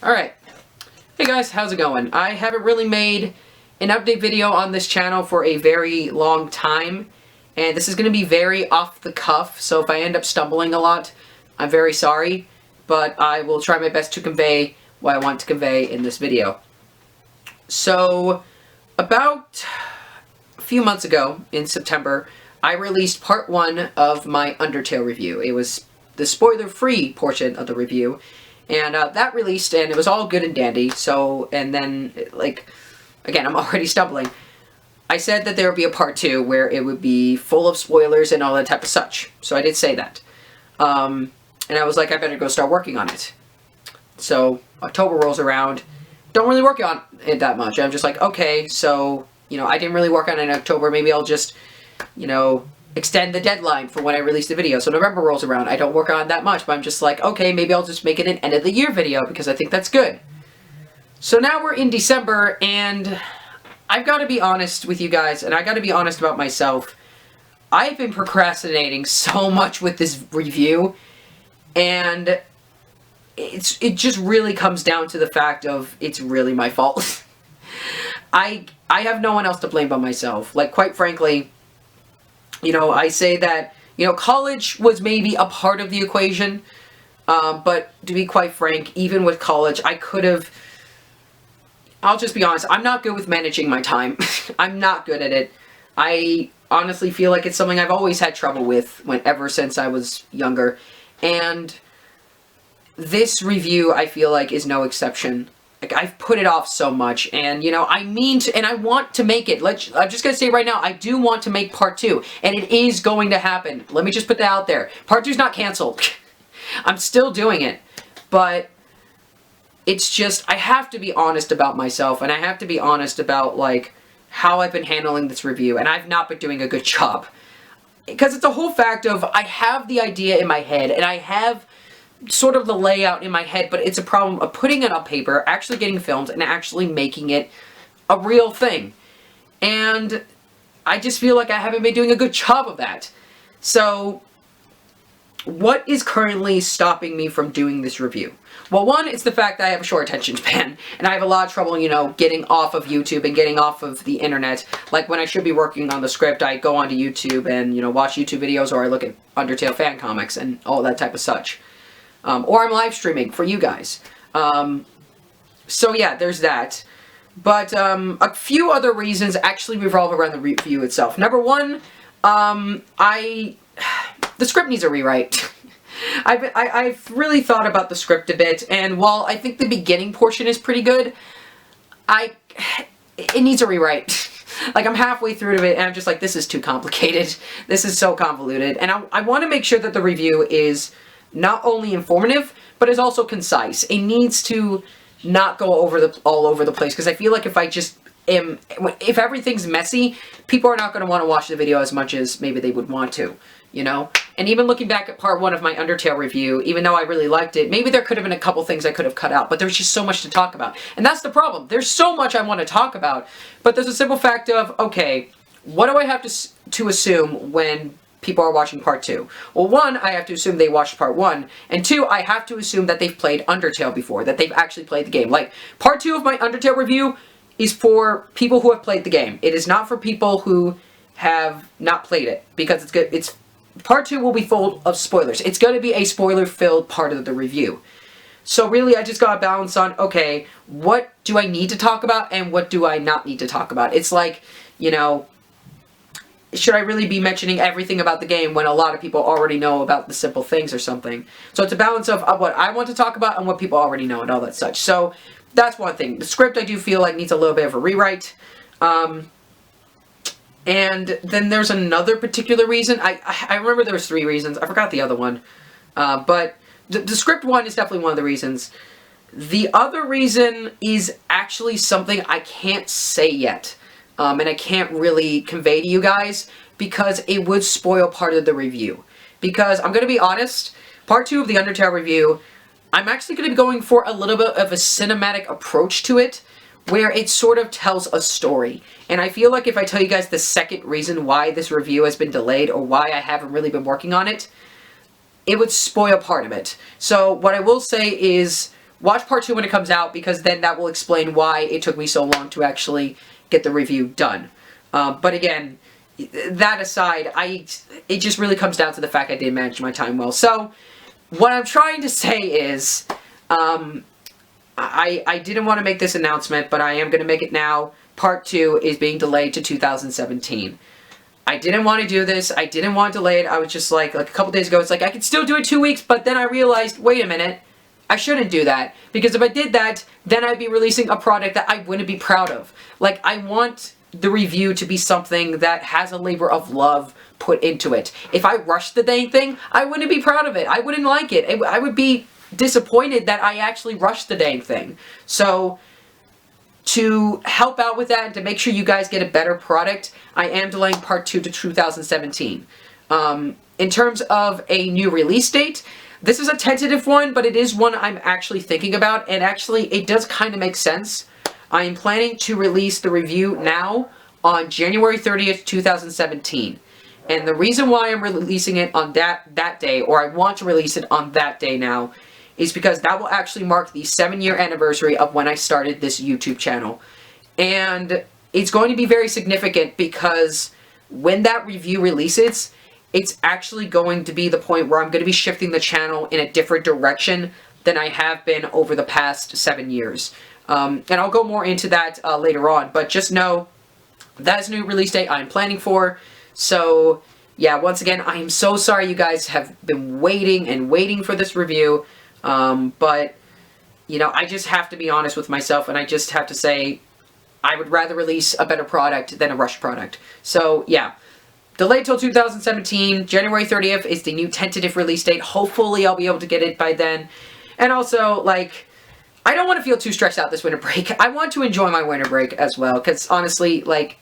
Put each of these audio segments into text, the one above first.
Alright. Hey guys, how's it going? I haven't really made an update video on this channel for a very long time, and this is going to be very off the cuff, so if I end up stumbling a lot, I'm very sorry, but I will try my best to convey what I want to convey in this video. So, about a few months ago, in September, I released part 1 of my Undertale review. It was the spoiler-free portion of the review, and that released, and it was all good and dandy, so, and then, like, again, I'm already stumbling. I said that there would be a part 2 where it would be full of spoilers and all that type of such, so I did say that. And I was like, I better go start working on it. So, October rolls around, don't really work on it that much. I'm just like, okay, so, you know, I didn't really work on it in October, maybe I'll just, you know, extend the deadline for when I release the video. So November rolls around, I don't work on it that much, but I'm just like, okay, maybe I'll just make it an end of the year video because I think that's good. So now we're in December, and I've got to be honest with you guys, and I got to be honest about myself. I've been procrastinating so much with this review, and it just really comes down to the fact of it's really my fault. I have no one else to blame but myself. Like, quite frankly, you know, I say that, you know, college was maybe a part of the equation, but to be quite frank, even with college, I could have, I'll just be honest, I'm not good with managing my time. I'm not good at it. I honestly feel like it's something I've always had trouble with ever since I was younger, and this review, I feel like, is no exception. Like, I've put it off so much, and, you know, I mean to, and I want to make it. I'm just gonna say right now, I do want to make part 2, and it is going to happen. Let me just put that out there. Part 2's not canceled. I'm still doing it, but it's just, I have to be honest about myself, and I have to be honest about, like, how I've been handling this review, and I've not been doing a good job. Because it's a whole fact of, I have the idea in my head, and I have sort of the layout in my head, but it's a problem of putting it on paper, actually getting filmed, and actually making it a real thing. And I just feel like I haven't been doing a good job of that. So, what is currently stopping me from doing this review? Well, one, it's the fact that I have a short attention span, and I have a lot of trouble, you know, getting off of YouTube and getting off of the internet. Like, when I should be working on the script, I go onto YouTube and, you know, watch YouTube videos, or I look at Undertale fan comics and all that type of such. Or I'm live streaming for you guys. So yeah, there's that. But a few other reasons actually revolve around the review itself. Number one, the script needs a rewrite. I've really thought about the script a bit, and while I think the beginning portion is pretty good, it needs a rewrite. Like, I'm halfway through it, and I'm just like, this is too complicated. This is so convoluted. And I want to make sure that the review is not only informative, but is also concise. It needs to not go all over the place, because I feel like if I just if everything's messy, people are not going to want to watch the video as much as maybe they would want to, you know? And even looking back at part 1 of my Undertale review, even though I really liked it, maybe there could have been a couple things I could have cut out, but there's just so much to talk about. And that's the problem. There's so much I want to talk about, but there's a simple fact of, okay, what do I have to assume when people are watching part 2? Well, one, I have to assume they watched part 1, and 2, I have to assume that they've played Undertale before, that they've actually played the game. Like, part 2 of my Undertale review is for people who have played the game. It is not for people who have not played it, because it's good. Part 2 will be full of spoilers. It's going to be a spoiler-filled part of the review. So really, I just got to balance on, okay, what do I need to talk about, and what do I not need to talk about? It's like, you know, should I really be mentioning everything about the game when a lot of people already know about the simple things or something? So it's a balance of what I want to talk about and what people already know and all that such. So that's one thing. The script, I do feel like, needs a little bit of a rewrite. And then there's another particular reason. I remember there was 3 reasons. I forgot the other one. But the script one is definitely one of the reasons. The other reason is actually something I can't say yet. And I can't really convey to you guys, because it would spoil part of the review. Because, I'm going to be honest, part 2 of the Undertale review, I'm actually going to be going for a little bit of a cinematic approach to it, where it sort of tells a story. And I feel like if I tell you guys the second reason why this review has been delayed, or why I haven't really been working on it, it would spoil part of it. So, what I will say is, watch part 2 when it comes out, because then that will explain why it took me so long to actually get the review done. But again, that aside, it just really comes down to the fact I didn't manage my time well. So, what I'm trying to say is, I didn't want to make this announcement, but I am going to make it now. Part 2 is being delayed to 2017. I didn't want to do this. I didn't want to delay it. I was just like a couple days ago, it's like, I could still do it 2 weeks, but then I realized, wait a minute, I shouldn't do that. Because if I did that, then I'd be releasing a product that I wouldn't be proud of. Like, I want the review to be something that has a labor of love put into it. If I rushed the dang thing, I wouldn't be proud of it. I wouldn't like it. I would be disappointed that I actually rushed the dang thing. So, to help out with that and to make sure you guys get a better product, I am delaying part 2 to 2017. In terms of a new release date, this is a tentative one, but it is one I'm actually thinking about, and actually it does kind of make sense. I am planning to release the review now on January 30th, 2017. And the reason why I'm releasing it on that day, or I want to release it on that day now, is because that will actually mark the 7-year anniversary of when I started this YouTube channel. And it's going to be very significant because when that review releases, it's actually going to be the point where I'm going to be shifting the channel in a different direction than I have been over the past 7 years. And I'll go more into that later on, but just know that's a new release date I'm planning for. So, yeah, once again, I am so sorry you guys have been waiting and waiting for this review. But, you know, I just have to be honest with myself, and I just have to say I would rather release a better product than a rushed product. So, yeah. Delayed till 2017. January 30th is the new tentative release date. Hopefully I'll be able to get it by then. And also, like, I don't want to feel too stressed out this winter break. I want to enjoy my winter break as well, because honestly, like,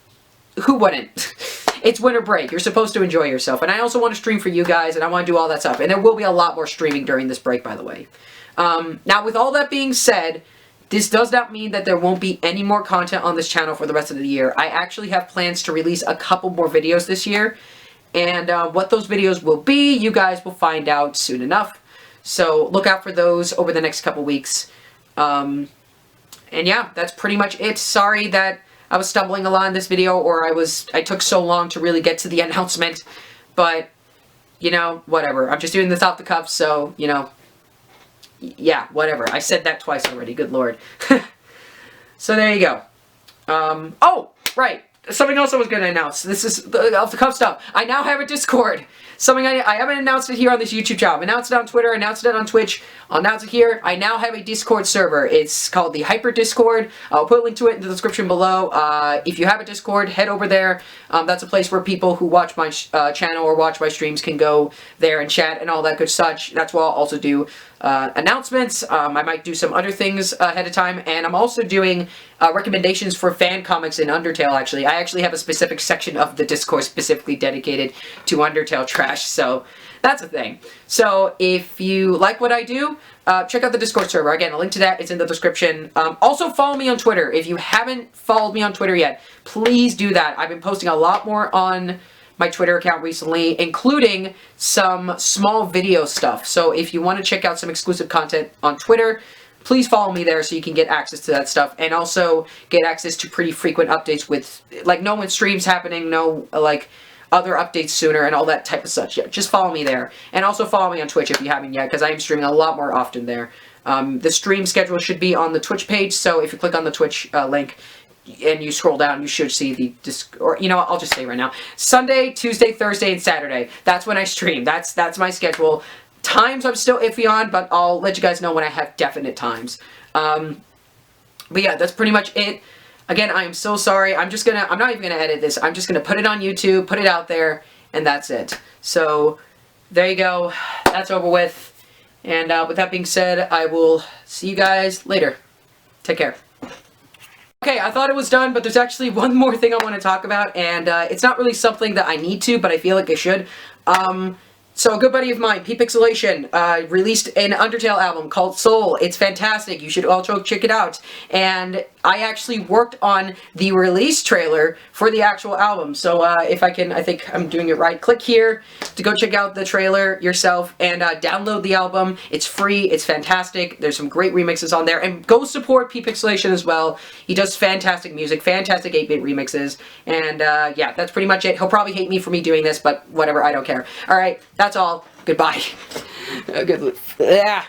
who wouldn't? It's winter break. You're supposed to enjoy yourself. And I also want to stream for you guys, and I want to do all that stuff. And there will be a lot more streaming during this break, by the way. Now, with all that being said, this does not mean that there won't be any more content on this channel for the rest of the year. I actually have plans to release a couple more videos this year. And what those videos will be, you guys will find out soon enough. So look out for those over the next couple weeks. And yeah, that's pretty much it. Sorry that I was stumbling a lot in this video, or I took so long to really get to the announcement, but, you know, whatever. I'm just doing this off the cuff, so, you know, yeah, whatever. I said that twice already, good lord. So there you go. Oh, right. Something else I was going to announce. This is off the cuff stuff. I now have a Discord. Something I haven't announced it here on this YouTube channel. I've announced it on Twitter, announced it on Twitch, I'll announce it here. I now have a Discord server. It's called the Hyper Discord. I'll put a link to it in the description below. If you have a Discord, head over there. That's a place where people who watch my channel or watch my streams can go there and chat and all that good such. That's where I'll also do announcements. I might do some other things ahead of time, and I'm also doing recommendations for fan comics in Undertale, actually. I actually have a specific section of the Discord specifically dedicated to Undertale trash, so that's a thing. So if you like what I do, check out the Discord server. Again, a link to that is in the description. Also follow me on Twitter. If you haven't followed me on Twitter yet, please do that. I've been posting a lot more on my Twitter account recently, including some small video stuff. So if you want to check out some exclusive content on Twitter, please follow me there so you can get access to that stuff, and also get access to pretty frequent updates with, like, know when streams happening, know, like, other updates sooner, and all that type of such. Yeah, just follow me there. And also follow me on Twitch if you haven't yet, because I am streaming a lot more often there. The stream schedule should be on the Twitch page, so if you click on the Twitch link, and you scroll down, you should see the or you know what, I'll just say right now. Sunday, Tuesday, Thursday, and Saturday. That's when I stream. That's my schedule. Times I'm still iffy on, but I'll let you guys know when I have definite times. But yeah, that's pretty much it. Again, I am so sorry. I'm not even gonna edit this. I'm just gonna put it on YouTube, put it out there, and that's it. So, there you go. That's over with. And with that being said, I will see you guys later. Take care. Okay, I thought it was done, but there's actually one more thing I want to talk about, and it's not really something that I need to, but I feel like I should. So a good buddy of mine, P-Pixelation, released an Undertale album called Soul. It's fantastic. You should all check it out. And I actually worked on the release trailer for the actual album. So if I can, I think I'm doing it right. Click here to go check out the trailer yourself and download the album. It's free. It's fantastic. There's some great remixes on there. And go support P-Pixelation as well. He does fantastic music, fantastic 8-bit remixes. And yeah, that's pretty much it. He'll probably hate me for me doing this, but whatever. I don't care. All right, that's all. Goodbye. Good. Yeah.